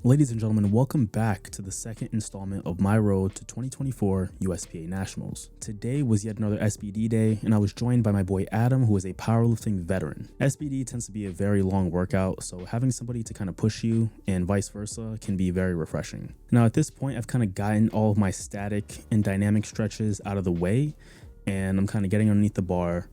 Ladies and gentlemen, welcome back to the second installment of my road to 2024 USPA Nationals. Today was yet another SBD day, and I was joined by my boy Adam, who is a powerlifting veteran. SBD tends to be a very long workout, so having somebody to kind of push you and vice versa can be very refreshing. Now at this point, I've kind of gotten all of my static and dynamic stretches out of the way, and I'm kind of getting underneath the bar,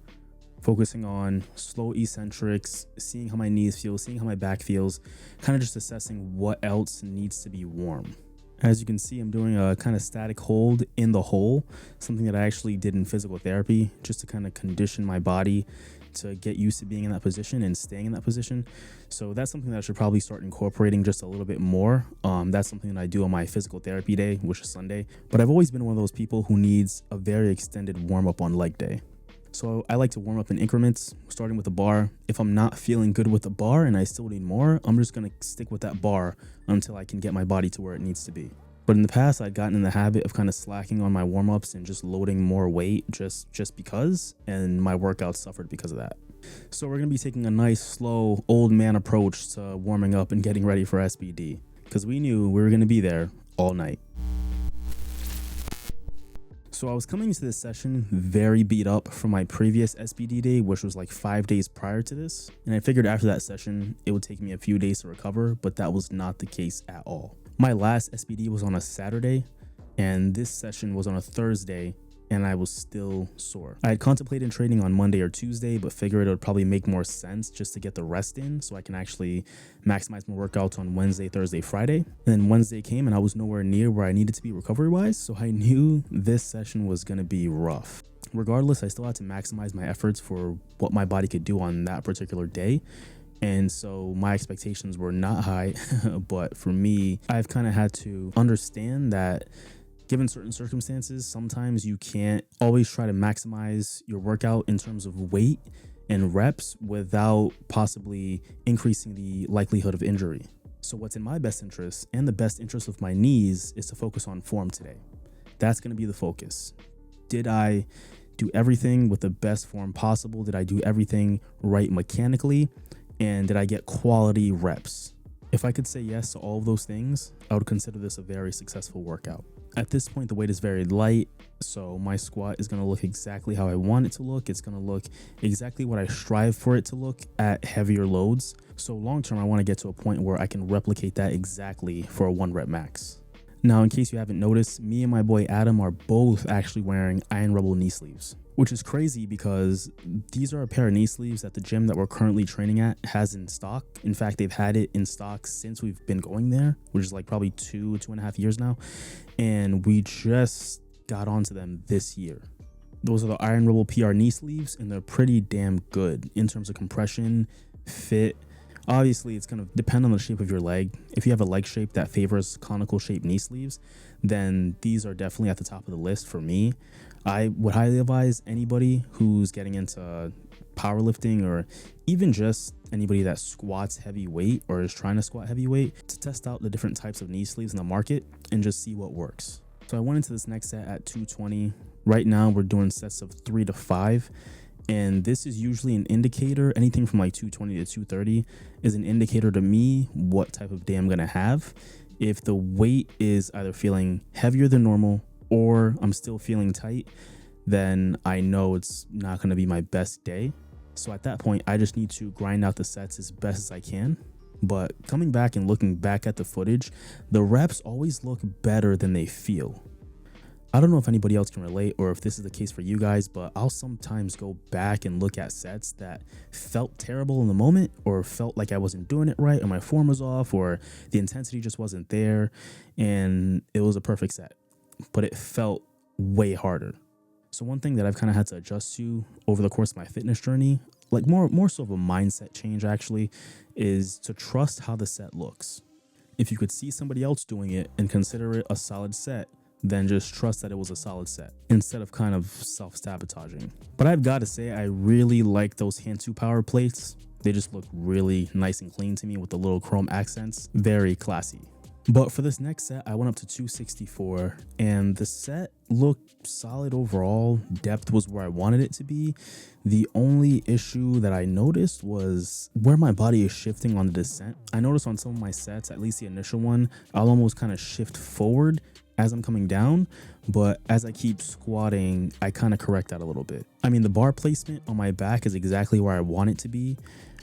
focusing on slow eccentrics, seeing how my knees feel, seeing how my back feels, kind of just assessing what else needs to be warm. As you can see, I'm doing a kind of static hold in the hole, something that I actually did in physical therapy, just to kind of condition my body to get used to being in that position and staying in that position. So that's something that I should probably start incorporating just a little bit more. That's something that I do on my physical therapy day, which is Sunday. But I've always been one of those people who needs a very extended warm up on leg day. So I like to warm up in increments, starting with the bar. If I'm not feeling good with the bar and I still need more, I'm just going to stick with that bar until I can get my body to where it needs to be. But in the past, I'd gotten in the habit of kind of slacking on my warm-ups and just loading more weight just because, and my workouts suffered because of that. So we're going to be taking a nice, slow, old man approach to warming up and getting ready for SBD, because we knew we were going to be there all night. So I was coming into this session very beat up from my previous SBD day, which was like 5 days prior to this. And I figured after that session, it would take me a few days to recover, but that was not the case at all. My last SBD was on a Saturday, and this session was on a Thursday, and I was still sore. I had contemplated training on Monday or Tuesday, but figured it would probably make more sense just to get the rest in so I can actually maximize my workouts on Wednesday, Thursday, Friday. And then Wednesday came and I was nowhere near where I needed to be recovery-wise, so I knew this session was gonna be rough. Regardless, I still had to maximize my efforts for what my body could do on that particular day. And so my expectations were not high, but for me, I've kind of had to understand that given certain circumstances, sometimes you can't always try to maximize your workout in terms of weight and reps without possibly increasing the likelihood of injury. So what's in my best interest and the best interest of my knees is to focus on form today. That's going to be the focus. Did I do everything with the best form possible? Did I do everything right mechanically? And did I get quality reps? If I could say yes to all of those things, I would consider this a very successful workout. At this point, the weight is very light, so my squat is going to look exactly how I want it to look. It's going to look exactly what I strive for it to look at heavier loads. So long term, I want to get to a point where I can replicate that exactly for a 1 rep max. Now, in case you haven't noticed, me and my boy Adam are both actually wearing Iron Rebel knee sleeves, which is crazy because these are a pair of knee sleeves that the gym that we're currently training at has in stock. In fact, they've had it in stock since we've been going there, which is like probably 2.5 years now. And we just got onto them this year. Those are the Iron Rebel PR knee sleeves, and they're pretty damn good in terms of compression, fit. Obviously, it's going to depend on the shape of your leg. If you have a leg shape that favors conical shaped knee sleeves, then these are definitely at the top of the list for me. I would highly advise anybody who's getting into powerlifting, or even just anybody that squats heavy weight or is trying to squat heavy weight, to test out the different types of knee sleeves in the market and just see what works. So I went into this next set at 220. Right now we're doing sets of 3 to 5. And this is usually an indicator. Anything from like 220 to 230 is an indicator to me what type of day I'm going to have. If the weight is either feeling heavier than normal or I'm still feeling tight, then I know it's not going to be my best day. So at that point, I just need to grind out the sets as best as I can. But coming back and looking back at the footage, the reps always look better than they feel. I don't know if anybody else can relate or if this is the case for you guys, but I'll sometimes go back and look at sets that felt terrible in the moment, or felt like I wasn't doing it right, or my form was off, or the intensity just wasn't there, and it was a perfect set, but it felt way harder. So one thing that I've kind of had to adjust to over the course of my fitness journey, like more so of a mindset change actually, is to trust how the set looks. If you could see somebody else doing it and consider it a solid set, then just trust that it was a solid set instead of kind of self-sabotaging. But I've got to say, I really like those hand 2 power plates. They just look really nice and clean to me with the little chrome accents. Very classy. But for this next set, I went up to 264 and the set looked solid overall. Depth was where I wanted it to be. The only issue that I noticed was where my body is shifting on the descent. I noticed on some of my sets, at least the initial one, I'll almost kind of shift forward as I'm coming down, but as I keep squatting, I kind of correct that a little bit. I mean, the bar placement on my back is exactly where I want it to be.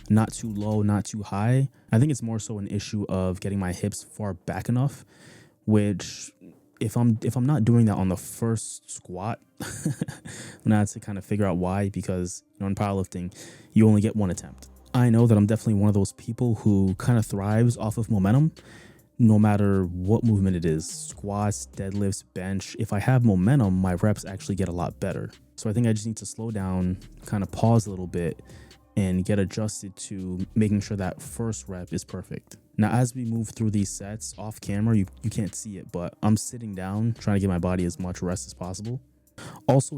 Not too low, not too high. I think it's more so an issue of getting my hips far back enough, which if I'm not doing that on the first squat, I'm gonna have to kind of figure out why, because in powerlifting, you only get one attempt. I know that I'm definitely one of those people who kind of thrives off of momentum, no matter what movement it is, squats, deadlifts, bench. If I have momentum, my reps actually get a lot better. So I think I just need to slow down, kind of pause a little bit, and get adjusted to making sure that first rep is perfect. Now, as we move through these sets off camera, you can't see it, but I'm sitting down trying to give my body as much rest as possible. Also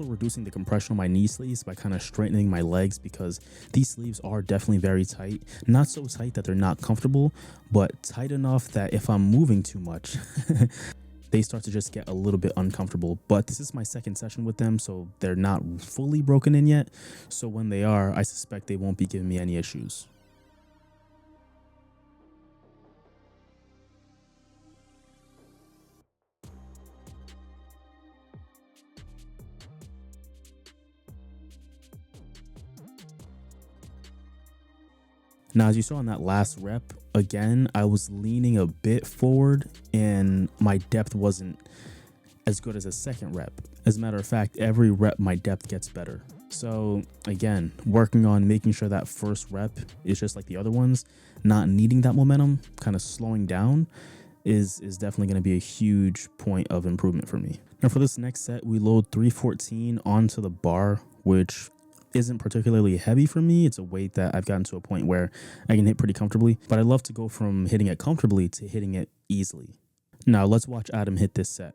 reducing the compression on my knee sleeves by kind of straightening my legs, because these sleeves are definitely very tight. Not so tight that they're not comfortable, but tight enough that if I'm moving too much, they start to just get a little bit uncomfortable. But this is my second session with them, so they're not fully broken in yet. So when they are, I suspect they won't be giving me any issues. Now, as you saw in that last rep, again, I was leaning a bit forward and my depth wasn't as good as a second rep. As a matter of fact, every rep, my depth gets better. So again, working on making sure that first rep is just like the other ones, not needing that momentum, kind of slowing down is definitely going to be a huge point of improvement for me. Now for this next set, we load 314 onto the bar, which isn't particularly heavy for me. It's a weight that I've gotten to a point where I can hit pretty comfortably, but I love to go from hitting it comfortably to hitting it easily. Now let's watch Adam hit this set.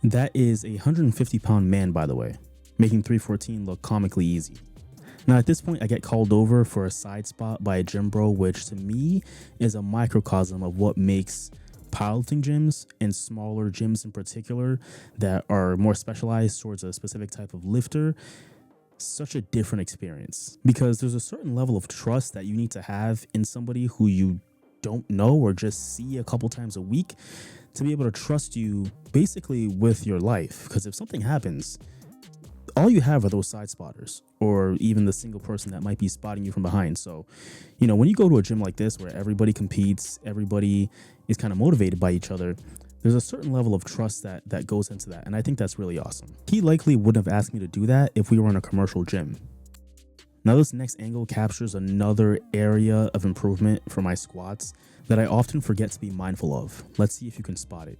That is a 150-pound man, by the way, making 314 look comically easy. Now at this point, I get called over for a side spot by a gym bro, which to me is a microcosm of what makes powerlifting gyms, and smaller gyms in particular that are more specialized towards a specific type of lifter, such a different experience. Because there's a certain level of trust that you need to have in somebody who you don't know or just see a couple times a week to be able to trust you basically with your life. Because if something happens, all you have are those side spotters, or even the single person that might be spotting you from behind. So, when you go to a gym like this where everybody competes, everybody is kind of motivated by each other, there's a certain level of trust that goes into that. And I think that's really awesome. He likely wouldn't have asked me to do that if we were in a commercial gym. Now this next angle captures another area of improvement for my squats that I often forget to be mindful of. Let's see if you can spot it.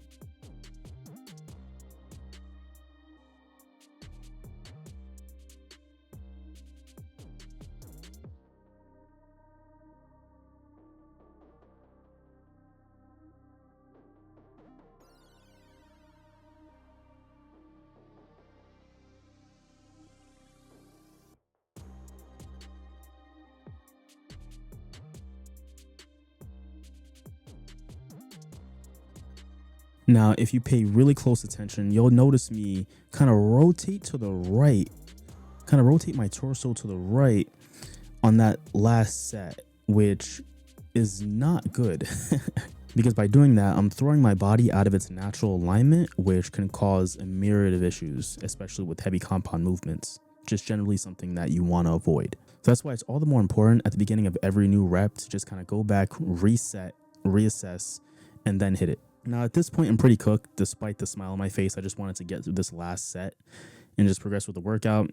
Now, if you pay really close attention, you'll notice me kind of rotate to the right, kind of rotate my torso to the right on that last set, which is not good. Because by doing that, I'm throwing my body out of its natural alignment, which can cause a myriad of issues, especially with heavy compound movements. Just generally something that you want to avoid. So that's why it's all the more important at the beginning of every new rep to just kind of go back, reset, reassess, and then hit it. Now at this point, I'm pretty cooked. Despite the smile on my face, I just wanted to get through this last set and just progress with the workout.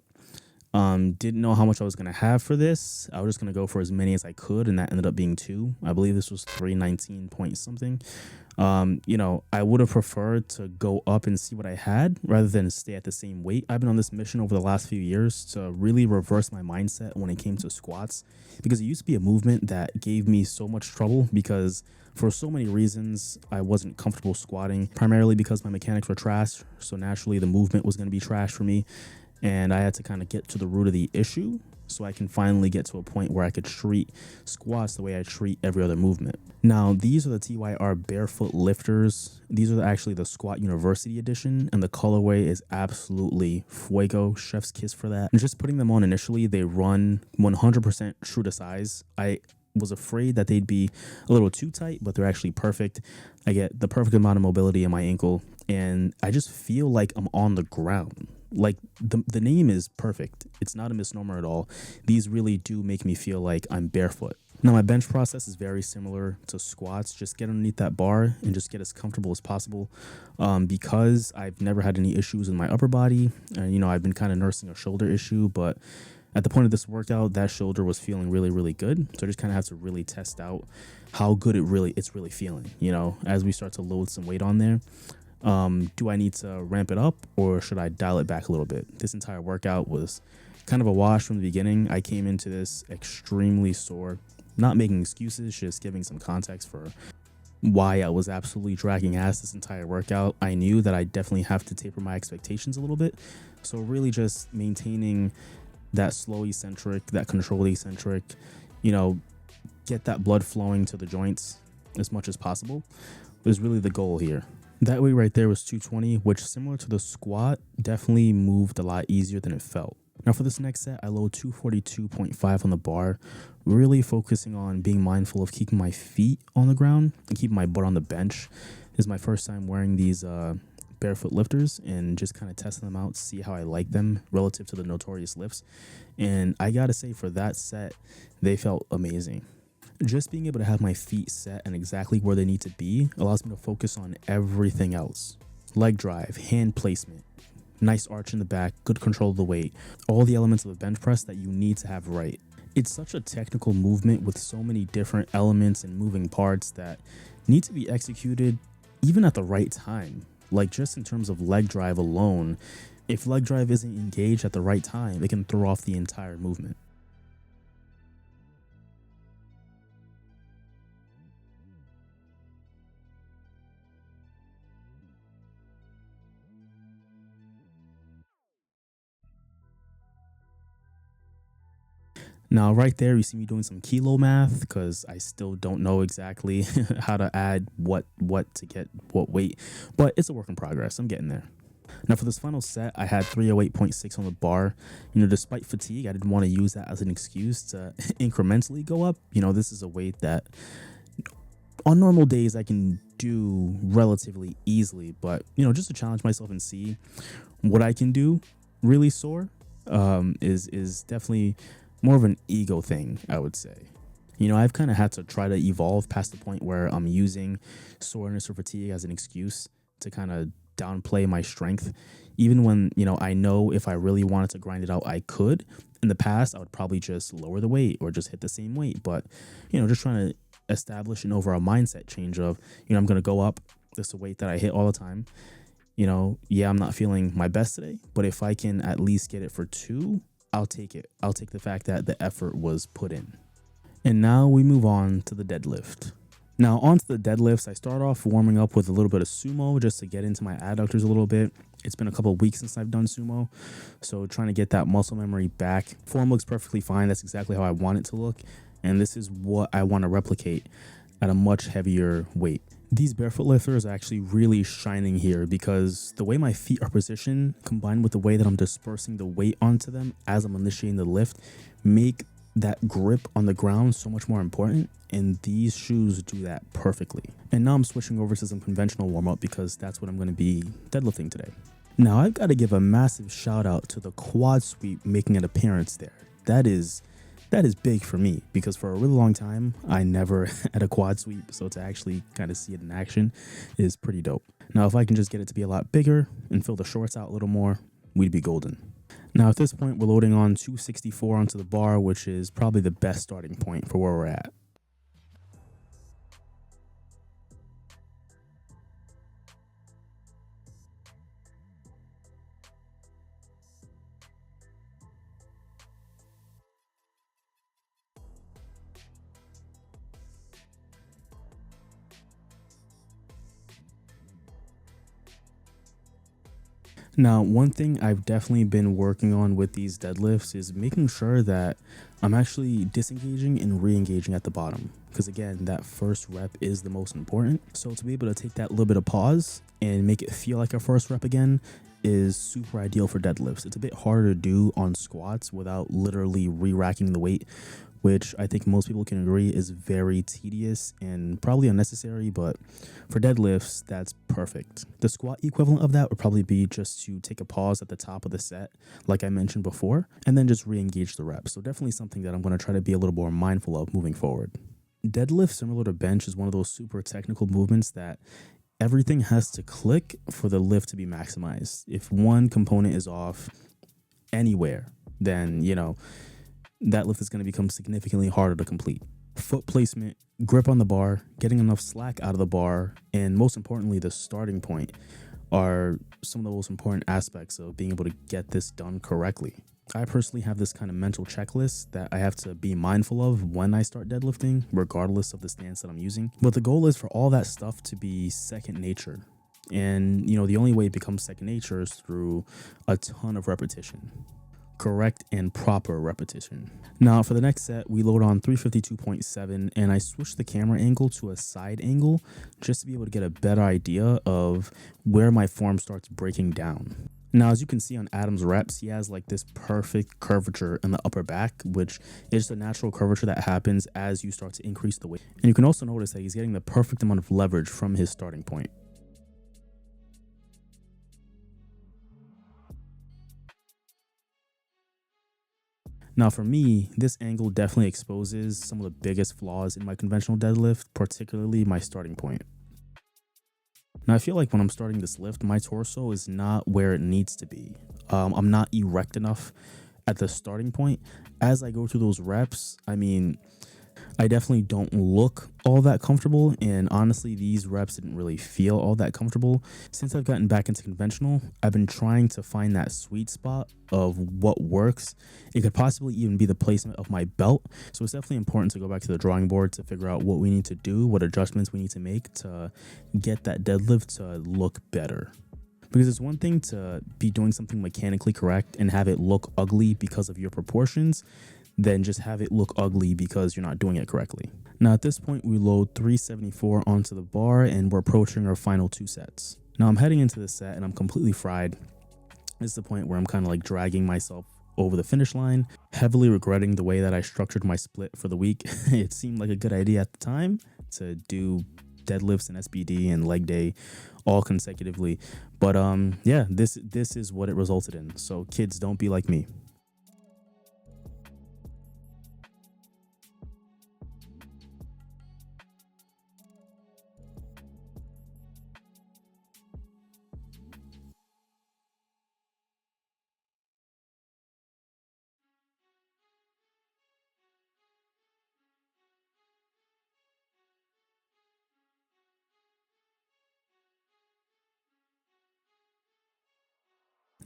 Didn't know how much I was gonna have for this. I was just gonna go for as many as I could, and that ended up being 2. I believe this was 319 point something. I would have preferred to go up and see what I had rather than stay at the same weight. I've been on this mission over the last few years to really reverse my mindset when it came to squats, because it used to be a movement that gave me so much trouble because for so many reasons I wasn't comfortable squatting, primarily because my mechanics were trash, so naturally the movement was going to be trash for me, and I had to kind of get to the root of the issue so I can finally get to a point where I could treat squats the way I treat every other movement. Now, these are the TYR barefoot lifters. These are actually the Squat University edition, and the colorway is absolutely fuego, chef's kiss for that. And just putting them on initially, they run 100% true to size. I was afraid that they'd be a little too tight, but they're actually perfect. I get the perfect amount of mobility in my ankle, and I just feel like I'm on the ground. Like the name is perfect. It's not a misnomer at all. These really do make me feel like I'm barefoot. Now my bench process is very similar to squats. Just get underneath that bar and just get as comfortable as possible. Because I've never had any issues in my upper body, and I've been kind of nursing a shoulder issue, but at the point of this workout, that shoulder was feeling really, really good. So I just kind of have to really test out how good it's really feeling, as we start to load some weight on there. Do I need to ramp it up, or should I dial it back a little bit? This entire workout was kind of a wash from the beginning. I came into this extremely sore, not making excuses, just giving some context for why I was absolutely dragging ass this entire workout. I knew that I definitely have to taper my expectations a little bit. So really just maintaining that slow eccentric, that controlled eccentric, get that blood flowing to the joints as much as possible was really the goal here. That weight right there was 220, which, similar to the squat, definitely moved a lot easier than it felt. Now for this next set, I load 242.5 on the bar, really focusing on being mindful of keeping my feet on the ground and keeping my butt on the bench. This is my first time wearing these barefoot lifters and just kind of testing them out to see how I like them relative to the notorious lifts. And I gotta say, for that set, they felt amazing. Just being able to have my feet set and exactly where they need to be allows me to focus on everything else. Leg drive, hand placement, nice arch in the back, good control of the weight, all the elements of a bench press that you need to have right. It's such a technical movement with so many different elements and moving parts that need to be executed even at the right time. Like just in terms of leg drive alone, if leg drive isn't engaged at the right time, it can throw off the entire movement. Now, right there, you see me doing some kilo math because I still don't know exactly how to add what to get what weight, but it's a work in progress. I'm getting there. Now, for this final set, I had 308.6 on the bar. Despite fatigue, I didn't want to use that as an excuse to incrementally go up. This is a weight that on normal days I can do relatively easily, but just to challenge myself and see what I can do really sore is definitely more of an ego thing, I would say. I've kind of had to try to evolve past the point where I'm using soreness or fatigue as an excuse to kind of downplay my strength. Even when, I know if I really wanted to grind it out, I could. In the past, I would probably just lower the weight or just hit the same weight. But, just trying to establish an overall mindset change of, I'm going to go up. This is a weight that I hit all the time. I'm not feeling my best today, but if I can at least get it for 2, I'll take it. I'll take the fact that the effort was put in. And now we move on to the deadlift. Now onto the deadlifts, I start off warming up with a little bit of sumo just to get into my adductors a little bit. It's been a couple of weeks since I've done sumo, so trying to get that muscle memory back. Form looks perfectly fine. That's exactly how I want it to look. And this is what I want to replicate at a much heavier weight. These barefoot lifters are actually really shining here because the way my feet are positioned, combined with the way that I'm dispersing the weight onto them as I'm initiating the lift, make that grip on the ground so much more important, and these shoes do that perfectly. And now I'm switching over to some conventional warm-up because that's what I'm going to be deadlifting today. Now I've got to give a massive shout out to the quad sweep making an appearance there. That is That is big for me because for a really long time, I never had a quad sweep. So to actually kind of see it in action is pretty dope. Now, if I can just get it to be a lot bigger and fill the shorts out a little more, we'd be golden. Now, at this point, we're loading on 264 onto the bar, which is probably the best starting point for where we're at. Now, one thing I've definitely been working on with these deadlifts is making sure that I'm actually disengaging and re-engaging at the bottom. Because again, that first rep is the most important. So to be able to take that little bit of pause and make it feel like a first rep again is super ideal for deadlifts. It's a bit harder to do on squats without literally re-racking the weight, which I think most people can agree is very tedious and probably unnecessary, but for deadlifts, that's perfect. The squat equivalent of that would probably be just to take a pause at the top of the set, like I mentioned before, and then just re-engage the reps. So definitely something that I'm going to try to be a little more mindful of moving forward. Deadlift, similar to bench, is one of those super technical movements that everything has to click for the lift to be maximized. If one component is off anywhere, then, that lift is going to become significantly harder to complete. Foot placement, grip on the bar, getting enough slack out of the bar, and most importantly, the starting point are some of the most important aspects of being able to get this done correctly. I personally have this kind of mental checklist that I have to be mindful of when I start deadlifting, regardless of the stance that I'm using. But the goal is for all that stuff to be second nature. And, the only way it becomes second nature is through a ton of repetition. Correct and proper repetition. Now for the next set, we load on 352.7 and I switch the camera angle to a side angle just to be able to get a better idea of where my form starts breaking down. Now, as you can see on Adam's reps, he has like this perfect curvature in the upper back, which is the natural curvature that happens as you start to increase the weight. And you can also notice that he's getting the perfect amount of leverage from his starting point. Now for me, this angle definitely exposes some of the biggest flaws in my conventional deadlift, particularly my starting point. Now I feel like when I'm starting this lift, my torso is not where it needs to be. I'm not erect enough at the starting point. As I go through those reps, I definitely don't look all that comfortable, and honestly, these reps didn't really feel all that comfortable. Since I've gotten back into conventional, I've been trying to find that sweet spot of what works. It could possibly even be the placement of my belt, so it's definitely important to go back to the drawing board to figure out what we need to do, what adjustments we need to make to get that deadlift to look better. Because it's one thing to be doing something mechanically correct and have it look ugly because of your proportions, then just have it look ugly because you're not doing it correctly. Now at this point, we load 374 onto the bar and we're approaching our final two sets. Now I'm heading into the set and I'm completely fried. This is the point where I'm kind of like dragging myself over the finish line, heavily regretting the way that I structured my split for the week. It seemed like a good idea at the time to do deadlifts and SBD and leg day all consecutively. But yeah, this is what it resulted in. So kids, don't be like me.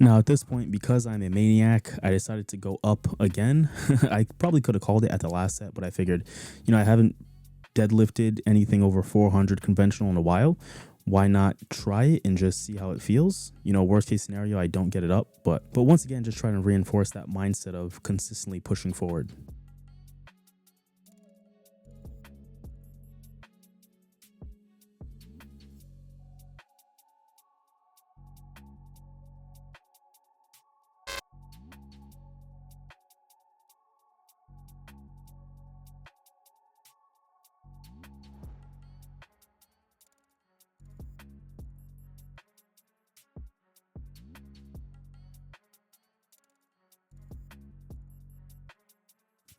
Now at this point, because I'm a maniac, I decided to go up again. I probably could have called it at the last set, but I figured, I haven't deadlifted anything over 400 conventional in a while. Why not try it and just see how it feels? Worst case scenario, I don't get it up, but once again, just trying to reinforce that mindset of consistently pushing forward.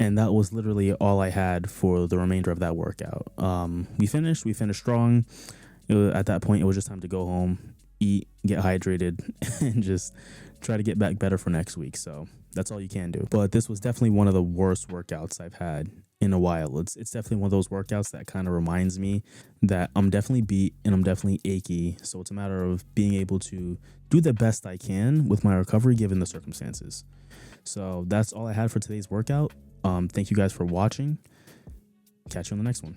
And that was literally all I had for the remainder of that workout. We finished strong. At that point, it was just time to go home, eat, get hydrated, and just try to get back better for next week. So that's all you can do. But this was definitely one of the worst workouts I've had in a while. It's definitely one of those workouts that kind of reminds me that I'm definitely beat and I'm definitely achy. So it's a matter of being able to do the best I can with my recovery given the circumstances. So that's all I had for today's workout. Thank you guys for watching. Catch you on the next one.